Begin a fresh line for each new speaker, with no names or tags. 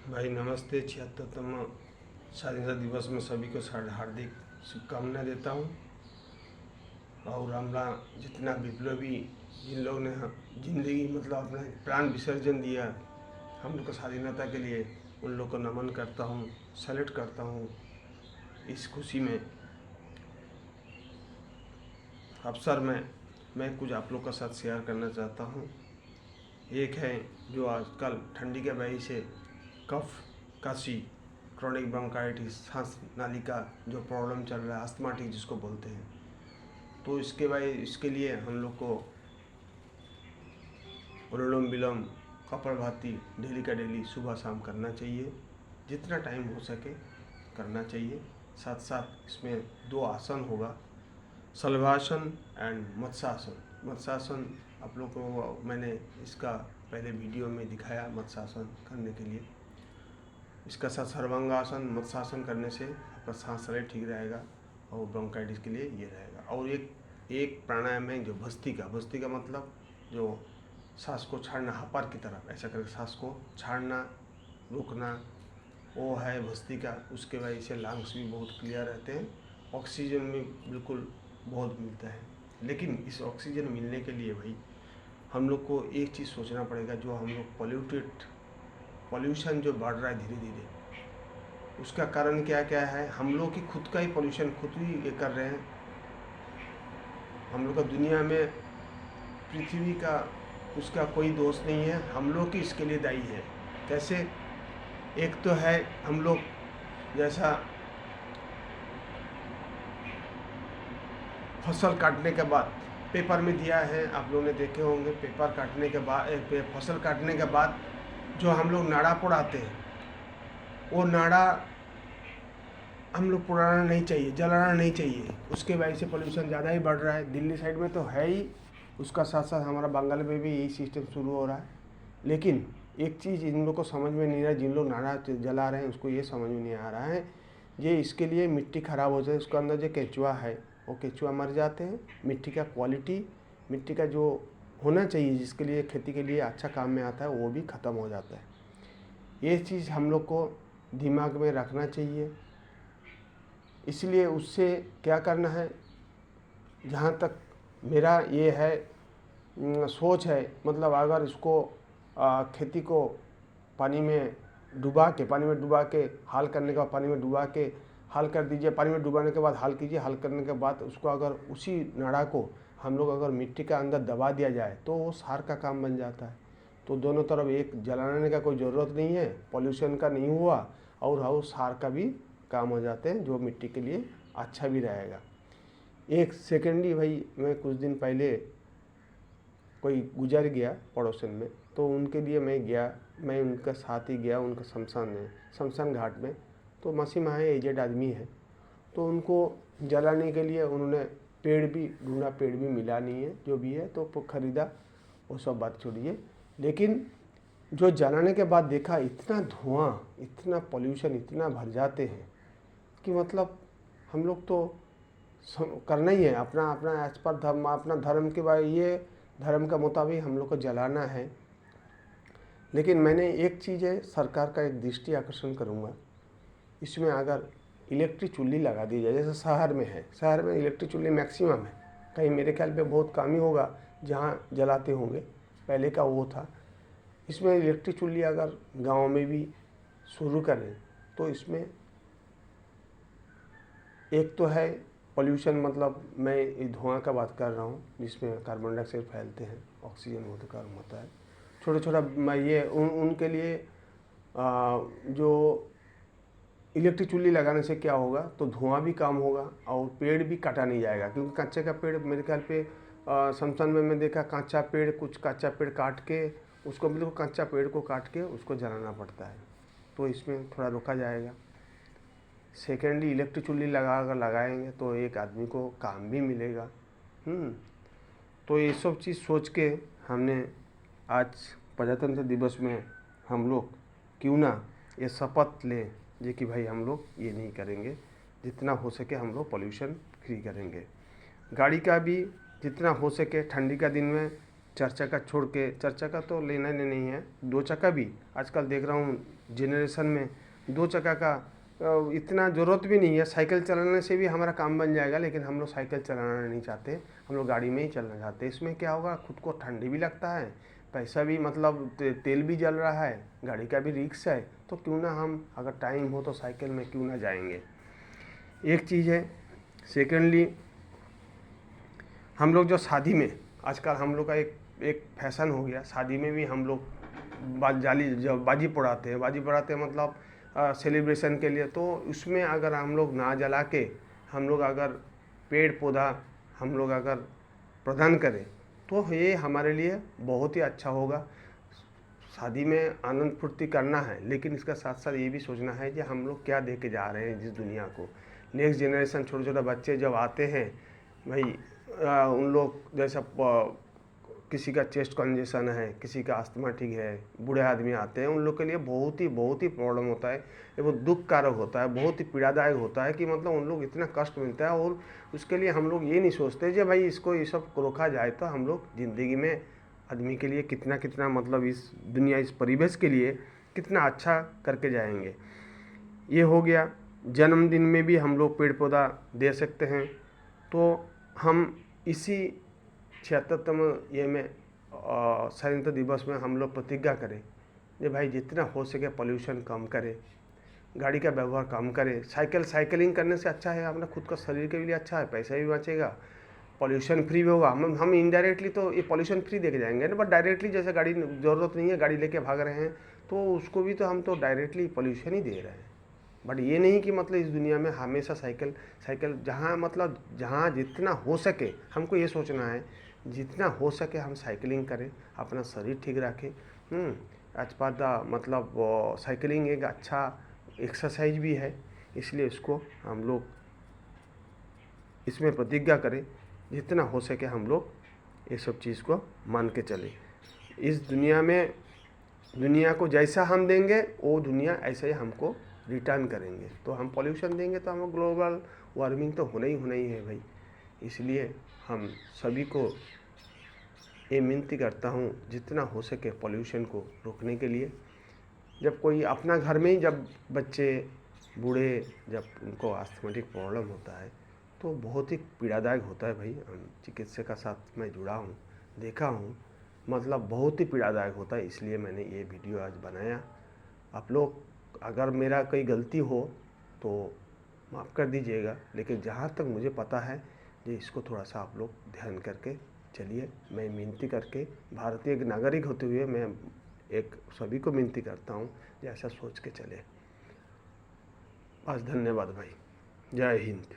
भाई नमस्ते। 76तम स्वाधीनता दिवस में सभी को हार्दिक शुभकामनाएं देता हूँ। और हमला जितना विप्लवी जिन लोग ने जिंदगी मतलब अपना प्राण विसर्जन दिया हम लोग को स्वाधीनता के लिए, उन लोग को नमन करता हूँ, सैल्यूट करता हूँ। इस खुशी में अवसर में मैं कुछ आप लोग का साथ शेयर करना चाहता हूँ। एक है जो आजकल ठंडी के वजह से कफ, खांसी, क्रॉनिक ब्रोंकाइटिस, सांस नाली का जो प्रॉब्लम चल रहा है, अस्थमाटिक जिसको बोलते हैं, तो इसके लिए हम लोग को अनुलोम विलोम, कपालभाति डेली का डेली सुबह शाम करना चाहिए। जितना टाइम हो सके करना चाहिए। साथ साथ इसमें 2 आसन होगा, शलभासन एंड मत्स्यासन। मत्स्यासन आप लोग को मैंने इसका पहले वीडियो में दिखाया, मत्स्यासन करने के लिए। इसका साथ सर्वांगासन, मत्स्यासन करने से आपका सांस लेना ठीक रहेगा और ब्रोंकाइटिस के लिए ये रहेगा। और एक प्राणायाम है जो भस्त्रिका मतलब जो सांस को छाड़ना, हपर की तरफ ऐसा करके सांस को छाड़ना, रुकना, वो है भस्त्रिका। उसके वजह से लंग्स भी बहुत क्लियर रहते हैं, ऑक्सीजन भी बिल्कुल बहुत मिलता है। लेकिन इस ऑक्सीजन मिलने के लिए भाई हम लोग को एक चीज़ सोचना पड़ेगा, जो हम लोग पॉल्यूशन जो बढ़ रहा है धीरे धीरे, उसका कारण क्या क्या है? हम लोग की खुद का ही पॉल्यूशन खुद ही ये कर रहे हैं। हम लोग का दुनिया में पृथ्वी का उसका कोई दोष नहीं है, हम लोग ही इसके लिए दायी है। कैसे? एक तो है हम लोग जैसा फसल काटने के बाद पेपर में दिया है, आप लोगों ने देखे होंगे, पेपर काटने के बाद फसल काटने के बाद जो हम लोग नाड़ा पोड़ाते हैं, वो नाड़ा हम लोग पुराना नहीं चाहिए, जलाना नहीं चाहिए। उसके वजह से पोल्यूशन ज़्यादा ही बढ़ रहा है। दिल्ली साइड में तो है ही, उसका साथ साथ हमारा बंगाल में भी यही सिस्टम शुरू हो रहा है। लेकिन एक चीज़ इन लोग को समझ में नहीं आ रहा, जिन लोग नारा जला रहे हैं उसको ये समझ में नहीं आ रहा है, ये इसके लिए मिट्टी ख़राब हो जाए, उसके अंदर जो केंचुआ है वो केंचुआ मर जाते हैं। मिट्टी का क्वालिटी, मिट्टी का जो होना चाहिए जिसके लिए खेती के लिए अच्छा काम में आता है, वो भी ख़त्म हो जाता है। ये चीज़ हम लोग को दिमाग में रखना चाहिए। इसलिए उससे क्या करना है, जहाँ तक मेरा ये है सोच है, मतलब अगर इसको खेती को पानी में डुबा के हाल करने के बाद पानी में डुबा के हाल कर दीजिए, पानी में डुबाने के बाद हाल कीजिए, हाल करने के बाद उसको अगर उसी नाड़ा को हम लोग अगर मिट्टी के अंदर दबा दिया जाए तो वो सार का काम बन जाता है। तो दोनों तरफ एक जलाने का कोई ज़रूरत नहीं है, पॉल्यूशन का नहीं हुआ और सार का भी काम हो जाते हैं, जो मिट्टी के लिए अच्छा भी रहेगा। एक सेकेंडली भाई, मैं कुछ दिन पहले कोई गुजर गया पड़ोसन में, तो उनके लिए मैं उनका साथ ही गया उनका शमशान घाट में। तो मसीह माँ है, एजेड आदमी है, तो उनको जलाने के लिए उन्होंने पेड़ भी ढूंढा, पेड़ भी मिला नहीं है, जो भी है तो ख़रीदा, वो सब बात छोड़िए। लेकिन जो जलाने के बाद देखा, इतना धुआं, इतना पॉल्यूशन, इतना भर जाते हैं कि मतलब हम लोग तो करना ही है अपना अपना एज पर धर्म, अपना धर्म के बाद ये धर्म के मुताबिक हम लोग को जलाना है। लेकिन मैंने एक चीज़ है, सरकार का एक दृष्टि आकर्षण करूँगा, इसमें अगर इलेक्ट्रिक चूल्ही लगा दी जाए, जैसे शहर में है, शहर में इलेक्ट्रिक चूल्ही मैक्सिमम है, कहीं मेरे ख्याल पे बहुत कम ही होगा जहाँ जलाते होंगे, पहले का वो था। इसमें इलेक्ट्रिक चूल्ही अगर गांव में भी शुरू करें तो इसमें एक तो है पोल्यूशन, मतलब मैं धुआं का बात कर रहा हूँ जिसमें कार्बन डाइऑक्साइड फैलते हैं, ऑक्सीजन बहुत कम होता है। छोटा मैं ये उनके लिए जो इलेक्ट्रिक चूल्ही लगाने से क्या होगा, तो धुआं भी कम होगा और पेड़ भी काटा नहीं जाएगा। क्योंकि कच्चे का पेड़ मेरे ख्याल पे शमशान में मैं देखा, कुछ कच्चा पेड़ काट के उसको, मतलब कच्चा पेड़ को काट के उसको जलाना पड़ता है, तो इसमें थोड़ा रोका जाएगा। सेकेंडली इलेक्ट्रिक चूल्ही लगाएंगे तो एक आदमी को काम भी मिलेगा। तो ये सब चीज़ सोच के हमने आज प्रजातंत्र दिवस में हम लोग क्यों ना ये शपथ लें जे कि भाई हम लोग ये नहीं करेंगे, जितना हो सके हम लोग पॉल्यूशन फ्री करेंगे। गाड़ी का भी जितना हो सके, ठंडी का दिन में 4 चक्का छोड़ के, 4 चक्का तो लेना नहीं है, 2 चक्का भी आजकल देख रहा हूँ जनरेशन में 2 चक्का का इतना ज़रूरत भी नहीं है। साइकिल चलाने से भी हमारा काम बन जाएगा, लेकिन हम लोग साइकिल चलाना नहीं चाहते, हम लोग गाड़ी में ही चलना चाहते हैं। इसमें क्या होगा, खुद को ठंडी भी लगता है, पैसा भी मतलब तेल भी जल रहा है, गाड़ी का भी रिस्क है, तो क्यों ना हम अगर टाइम हो तो साइकिल में क्यों ना जाएंगे। एक चीज़ है। सेकेंडली, हम लोग जो शादी में आजकल हम लोग का एक फैशन हो गया, शादी में भी हम लोग बाजी पड़ाते हैं मतलब सेलिब्रेशन के लिए। तो उसमें अगर हम लोग ना जला के हम लोग अगर पेड़ पौधा हम लोग अगर प्रदान करें तो ये हमारे लिए बहुत ही अच्छा होगा। शादी में आनंद फुर्ती करना है, लेकिन इसका साथ साथ ये भी सोचना है कि हम लोग क्या दे के जा रहे हैं जिस दुनिया को। नेक्स्ट जनरेशन, छोटे छोटे बच्चे जब आते हैं भाई, उन लोग जैसा किसी का चेस्ट कंजेशन है, किसी का अस्थमाटिक है, बूढ़े आदमी आते हैं, उन लोग के लिए बहुत ही प्रॉब्लम होता है। ये बहुत दुख कारक होता है, बहुत ही पीड़ादायक होता है कि मतलब उन लोग इतना कष्ट मिलता है। और उसके लिए हम लोग ये नहीं सोचते कि भाई इसको ये सब रोका जाए तो हम लोग ज़िंदगी में आदमी के लिए कितना मतलब इस दुनिया, इस परिवेश के लिए कितना अच्छा करके जाएंगे। ये हो गया। जन्मदिन में भी हम लोग पेड़ पौधा दे सकते हैं। तो हम इसी 76तम ये में स्वतंत्रता दिवस में हम लोग प्रतिज्ञा करें कि भाई जितना हो सके पोल्यूशन कम करें, गाड़ी का व्यवहार कम करें। साइकिलिंग करने से अच्छा है, अपना खुद का शरीर के लिए अच्छा है, पैसा भी बचेगा, पॉल्यूशन फ्री भी होगा। हम इनडायरेक्टली तो ये पॉल्यूशन फ्री दे के जाएंगे ना, बट डायरेक्टली जैसे गाड़ी ज़रूरत नहीं है, गाड़ी लेके भाग रहे हैं, तो उसको भी तो हम तो डायरेक्टली पॉल्यूशन ही दे रहे हैं। बट ये नहीं कि मतलब इस दुनिया में हमेशा साइकिल जहाँ मतलब जहाँ जितना हो सके हमको ये सोचना है, जितना हो सके हम साइकिलिंग करें, अपना शरीर ठीक रखें। एज पर द मतलब साइकिलिंग एक अच्छा एक्सरसाइज भी है, इसलिए इसको हम लोग इसमें प्रतिज्ञा करें, जितना हो सके हम लोग ये सब चीज़ को मान के चलें। इस दुनिया में दुनिया को जैसा हम देंगे वो दुनिया ऐसे ही हमको रिटर्न करेंगे। तो हम पॉल्यूशन देंगे तो हमें ग्लोबल वार्मिंग तो होना ही है भाई। इसलिए हम सभी को ये विनती करता हूँ जितना हो सके पॉल्यूशन को रोकने के लिए। जब कोई अपना घर में ही जब बच्चे बूढ़े जब उनको अस्थमैटिक प्रॉब्लम होता है तो बहुत ही पीड़ादायक होता है भाई। चिकित्सा का साथ मैं जुड़ा हूँ, देखा हूँ, मतलब बहुत ही पीड़ादायक होता है। इसलिए मैंने ये वीडियो आज बनाया। आप लोग अगर मेरा कोई गलती हो तो माफ़ कर दीजिएगा, लेकिन जहाँ तक मुझे पता है कि इसको थोड़ा सा आप लोग ध्यान करके चलिए। मैं विनती करके भारतीय नागरिक होते हुए मैं एक सभी को विनती करता हूँ कि ऐसा सोच के चले। बस धन्यवाद भाई। जय हिंद।